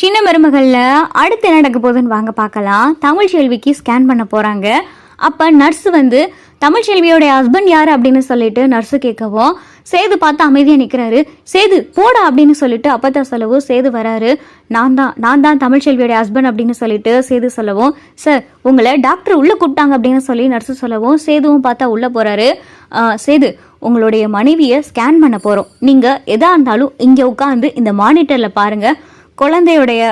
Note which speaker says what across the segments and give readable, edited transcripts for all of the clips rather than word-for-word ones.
Speaker 1: சின்ன மருமகள்ல அடுத்து என்ன நடக்க போகுதுன்னு வாங்க பார்க்கலாம். தமிழ் செல்விக்கு ஸ்கேன் பண்ண போறாங்க. அப்ப நர்ஸ் வந்து தமிழ் செல்வியோட ஹஸ்பண்ட் யாரு அப்படின்னு சொல்லிட்டு நர்ஸு கேட்கவும் சேது பார்த்து அமைதியா நிக்கிறாரு. சேது போடா அப்படின்னு சொல்லிட்டு அப்பதான் சொல்லவும் சேது வராரு. நான் தான் தமிழ் செல்வியோட ஹஸ்பண்ட் அப்படின்னு சொல்லிட்டு சேது சொல்லவும், சார் உங்களை டாக்டர் உள்ள கூப்பிட்டாங்க அப்படின்னு சொல்லி நர்ஸு சொல்லவும் சேதுவும் பார்த்தா உள்ள போறாரு. சேது உங்களுடைய மனைவியை ஸ்கேன் பண்ண போறோம். நீங்க எதா இருந்தாலும் இங்க உட்காந்து இந்த மானிட்டர்ல பாருங்க. குழந்தையுடைய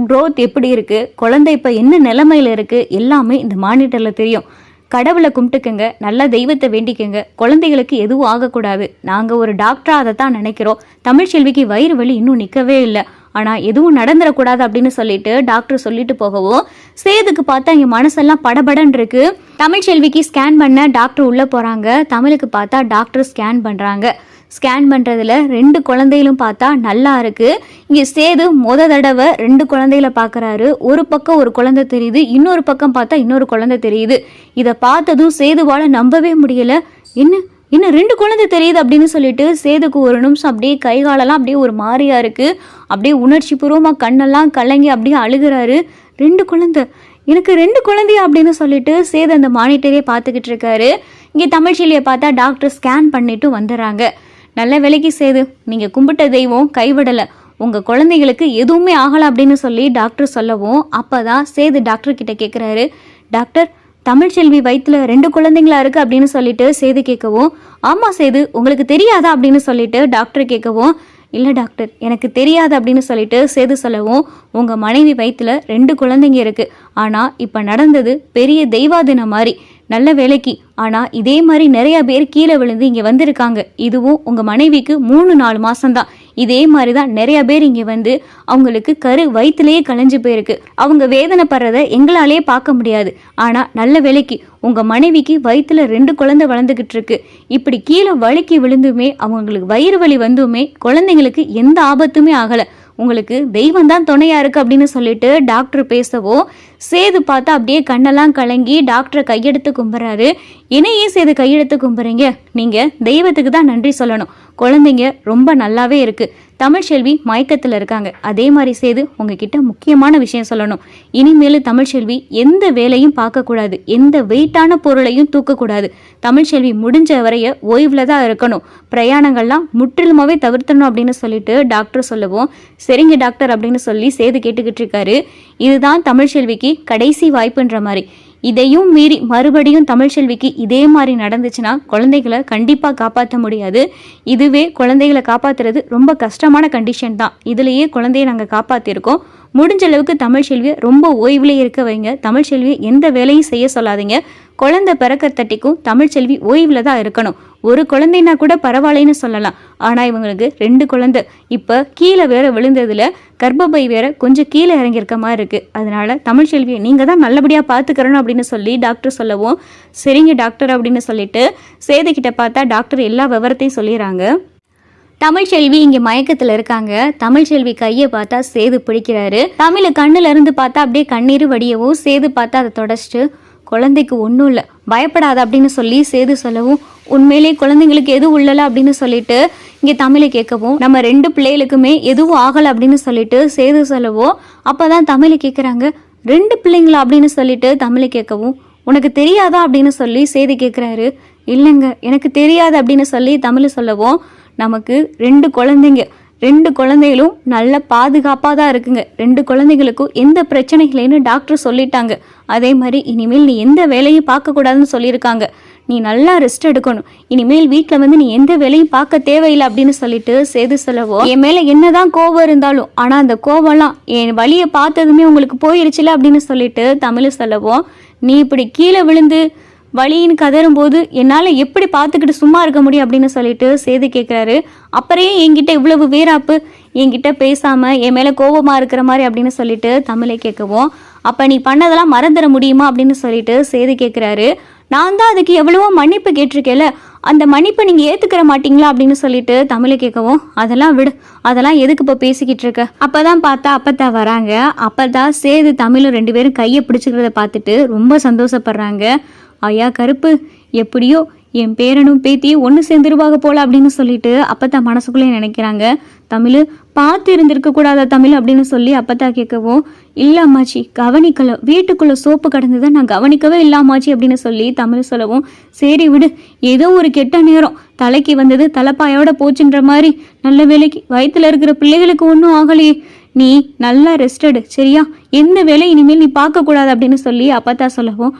Speaker 1: க்ரோத் எப்படி இருக்கு, குழந்தை இப்போ என்ன நிலைமையில இருக்கு, எல்லாமே இந்த மானிட்டர்ல தெரியும். கடவுளை கும்பிட்டுக்குங்க, நல்ல தெய்வத்தை வேண்டிக்கங்க, குழந்தைகளுக்கு எதுவும் ஆகக்கூடாது. நாங்கள் ஒரு டாக்டராக அதை தான் நினைக்கிறோம். தமிழ் செல்விக்கு வயிறு வலி இன்னும் நிற்கவே இல்லை, ஆனால் எதுவும் நடந்துடக்கூடாது அப்படின்னு சொல்லிட்டு டாக்டர் சொல்லிட்டு போகவும் சேதுக்கு பார்த்தா இங்கே மனசெல்லாம் படபடன்னு இருக்கு. தமிழ் செல்விக்கு ஸ்கேன் பண்ண டாக்டர் உள்ளே போகிறாங்க. தமிழுக்கு பார்த்தா டாக்டர் ஸ்கேன் பண்ணுறாங்க. ஸ்கேன் பண்ணுறதுல 2 குழந்தைகளும் பார்த்தா நல்லா இருக்கு. இங்கே சேது தடவை 2 குழந்தைகளை பார்க்குறாரு. ஒரு பக்கம் ஒரு குழந்தை தெரியுது, இன்னொரு பக்கம் பார்த்தா இன்னொரு குழந்தை தெரியுது. இதை பார்த்ததும் சேதுவால் நம்பவே முடியல. இன்னும் 2 குழந்தை தெரியுது அப்படின்னு சொல்லிட்டு சேதுக்கு ஒரு நிமிஷம் அப்படியே கை காலெல்லாம் அப்படியே ஒரு மாதிரியா இருக்கு. அப்படியே உணர்ச்சி பூர்வமாக கண்ணெல்லாம் கலங்கி அப்படியே அழுகிறாரு. 2 குழந்தை, எனக்கு 2 குழந்தையா அப்படின்னு சொல்லிட்டு சேது அந்த மானிட்டரே பார்த்துக்கிட்டு இருக்காரு. இங்கே தமிழ் செல்வியை பார்த்தா டாக்டர் ஸ்கேன் பண்ணிட்டு வந்துடுறாங்க. நல்ல வேலைக்கு சேது, நீங்கள் கும்பிட்ட தெய்வம் கைவிடலை, உங்கள் குழந்தைகளுக்கு எதுவுமே ஆகலை அப்படின்னு சொல்லி டாக்டர் சொல்லவும் அப்போ தான் சேது டாக்டர் கிட்ட கேட்குறாரு, டாக்டர் தமிழ் செல்வி வயிற்றுல 2 குழந்தைங்களா இருக்குது அப்படின்னு சொல்லிட்டு சேது கேட்கவும், ஆமாம் சேது உங்களுக்கு தெரியாதா அப்படின்னு சொல்லிட்டு டாக்டர் கேட்கவும், இல்லை டாக்டர் எனக்கு தெரியாது அப்படின்னு சொல்லிட்டு சேது சொல்லவும், உங்கள் மனைவி வயிற்றுல 2 குழந்தைங்க இருக்குது. ஆனால் இப்போ நடந்தது பெரிய தெய்வாதினம் மாதிரி. நல்ல வேலைக்கு, ஆனால் இதே மாதிரி நிறைய பேர் கீழே விழுந்து இங்கே வந்திருக்காங்க. இதுவும் உங்கள் மனைவிக்கு 3-4 மாதம்தான். இதே மாதிரி தான் நிறைய பேர் இங்கே வந்து அவங்களுக்கு வயிற்றுலேயே கலைஞ்சு போயிருக்கு. அவங்க வேதனைப்படுறத எங்களாலே பார்க்க முடியாது. ஆனால் நல்ல வேலைக்கு உங்கள் மனைவிக்கு வயிற்றுல 2 குழந்தை வளர்ந்துக்கிட்டு இருக்கு. இப்படி கீழே வலிக்கு விழுந்துமே அவங்களுக்கு வயிறு வலி வந்துமே குழந்தைங்களுக்கு எந்த ஆபத்துமே ஆகலை. உங்களுக்கு தெய்வம் தான் துணையா இருக்கு அப்படின்னு சொல்லிட்டு டாக்டர் பேசவோ சேது பார்த்தா அப்படியே கண்ணெல்லாம் கலங்கி டாக்டரை கையெடுத்து கும்புறாரு. என்னையே சேது கையெடுத்து கும்புறீங்க, நீங்க தெய்வத்துக்கு தான் நன்றி சொல்லணும். குழந்தைங்க ரொம்ப நல்லாவே இருக்கு. தமிழ் செல்வி மயக்கத்தில் இருக்காங்க. அதே மாதிரி சேது உங்ககிட்ட முக்கியமான விஷயம் சொல்லணும். இனிமேல் தமிழ் செல்வி எந்த வேலையும் பார்க்கக்கூடாது, எந்த வெயிட்டான பொருளையும் தூக்கக்கூடாது. தமிழ் செல்வி முடிஞ்ச வரைய ஓய்வில் தான் இருக்கணும். பிரயாணங்கள்லாம் முற்றிலுமாவே தவிர்த்தணும் அப்படின்னு சொல்லிட்டு டாக்டர் சொல்லவும், சரிங்க டாக்டர் அப்படின்னு சொல்லி சேது கேட்டுக்கிட்டு இருக்காரு. இதுதான் தமிழ் செல்விக்கு கடைசி வாய்ப்புன்ற மாதிரி. இதையும் மீறி மறுபடியும் தமிழ் செல்விக்கு இதே மாதிரி நடந்துச்சுன்னா குழந்தைகளை கண்டிப்பாக காப்பாற்ற முடியாது. இதுவே குழந்தைகளை காப்பாற்றுறது ரொம்ப கஷ்டமான கண்டிஷன் தான். இதுலேயே குழந்தையை நாங்கள் காப்பாற்றிருக்கோம். முடிஞ்ச அளவுக்கு தமிழ் செல்வியை ரொம்ப ஓய்வுலே இருக்க வைங்க. தமிழ் செல்வியை எந்த வேலையும் செய்ய சொல்லாதீங்க. குழந்தை பிறக்கத்தட்டிக்கும் தமிழ் செல்வி ஓய்வில் தான் இருக்கணும். ஒரு குழந்தைனா கூட பரவாயில்லைன்னு சொல்லலாம். ஆனால் இவங்களுக்கு 2 குழந்தை. இப்போ கீழே வேற விழுந்ததுல கர்ப்பப்பை வேற கொஞ்சம் கீழே இறங்கியிருக்க மாதிரி இருக்கு. அதனால தமிழ் செல்வியை நீங்கள் தான் நல்லபடியாக பார்த்துக்கிறணும் அப்படின்னு சொல்லி டாக்டர் சொல்லவும், சரிங்க டாக்டர் அப்படின்னு சொல்லிட்டு சேதுக்கிட்ட பார்த்தா டாக்டர் எல்லா விவரத்தையும் சொல்லிடுறாங்க. தமிழ் செல்வி இங்கே மயக்கத்தில் இருக்காங்க. தமிழ் செல்வி கையை பார்த்தா சேது பிடிக்கிறாரு. தமிழ் கண்ணுல இருந்து பார்த்தா அப்படியே கண்ணீர் வடியவும் சேது பார்த்தா அதை தொடச்சிட்டு, குழந்தைக்கு ஒன்றும் இல்லை பயப்படாத அப்படின்னு சொல்லி சேது சொல்லவும், உண்மையிலே குழந்தைங்களுக்கு எதுவும் உள்ளல அப்படின்னு சொல்லிட்டு இங்கே தமிழை கேட்கவும், நம்ம 2 பிள்ளைகளுக்குமே எதுவும் ஆகலை அப்படின்னு சொல்லிட்டு சேது சொல்லவும் அப்போதான் தமிழை கேட்குறாங்க, 2 பிள்ளைங்களா அப்படின்னு சொல்லிட்டு தமிழை கேட்கவும், உனக்கு தெரியாதா அப்படின்னு சொல்லி சேது கேட்குறாரு. இல்லைங்க எனக்கு தெரியாது அப்படின்னு சொல்லி தமிழ் சொல்லவும், நமக்கு 2 குழந்தைங்க, 2 குழந்தைகளும் நல்ல பாதுகாப்பாக தான் இருக்குங்க. 2 குழந்தைகளுக்கும் எந்த பிரச்சனைகளைன்னு டாக்டர் சொல்லிட்டாங்க. அதே மாதிரி இனிமேல் நீ எந்த வேலையும் பார்க்கக்கூடாதுன்னு சொல்லியிருக்காங்க. நீ நல்லா ரெஸ்ட் எடுக்கணும். இனிமேல் வீட்டில் வந்து நீ எந்த வேலையும் பார்க்க தேவையில்லை அப்படின்னு சொல்லிட்டு சேது சொல்லவோ, என் மேலே என்னதான் கோபம் இருந்தாலும் ஆனால் அந்த கோபம்லாம் என் வழியை பார்த்ததுமே உங்களுக்கு போயிருச்சுல அப்படின்னு சொல்லிட்டு தமிழ் சொல்லவோ, நீ இப்படி கீழே விழுந்து வலின்னு கதறும்போது என்னால் எப்படி பார்த்துக்கிட்டு சும்மா இருக்க முடியும் அப்படின்னு சொல்லிட்டு சேது கேட்குறாரு. அப்புறையே என்கிட்ட இவ்வளவு வீராப்பு, என்கிட்ட பேசாமல் என் மேலே கோபமாக இருக்கிற மாதிரி அப்படின்னு சொல்லிட்டு தமிழை கேட்கவும், அப்போ நீ பண்ணதெல்லாம் மறந்துட முடியுமா அப்படின்னு சொல்லிட்டு சேது கேட்குறாரு. நான் தான் அதுக்கு எவ்வளவோ மன்னிப்பு கேட்டிருக்கேல, அந்த மன்னிப்பை நீங்கள் ஏற்றுக்கிற மாட்டீங்களா அப்படின்னு சொல்லிட்டு தமிழை கேட்கவும், அதெல்லாம் விடு, அதெல்லாம் எதுக்கு இப்போ பேசிக்கிட்டு இருக்க. அப்போ தான் பார்த்தா அப்பத்தா வராங்க. அப்போ தான் சேது தமிழும் 2 பேரும் கையை பிடிச்சிக்கிறத பார்த்துட்டு ரொம்ப சந்தோஷப்படுறாங்க. ஐயா கருப்பு, எப்படியோ என் பேரனும் பேத்தி ஒன்று சேர்ந்துருவாங்க போல அப்படின்னு சொல்லிட்டு அப்பத்தா மனசுக்குள்ளே நினைக்கிறாங்க. தமிழ் பார்த்து இருந்திருக்க கூடாதா தமிழ் அப்படின்னு சொல்லி அப்பத்தா கேட்கவும், இல்லை அம்மாச்சி கவனிக்கல, வீட்டுக்குள்ள சோப்பு கடந்ததை நான் கவனிக்கவே இல்லை அம்மாச்சி அப்படின்னு சொல்லி தமிழ் சொல்லவும், சரி விடு, ஏதோ ஒரு கெட்ட நேரம் தலைக்கு வந்தது தலைப்பாயோட போச்சுன்ற மாதிரி, நல்ல வேலைக்கு வயிற்றுல இருக்கிற பிள்ளைகளுக்கு ஒன்றும் ஆகலையே, நீ நல்லா ரெஸ்டடு சரியா, எந்த வேலை இனிமேல் நீ பார்க்கக்கூடாது அப்படின்னு சொல்லி அப்பத்தா சொல்லவும்,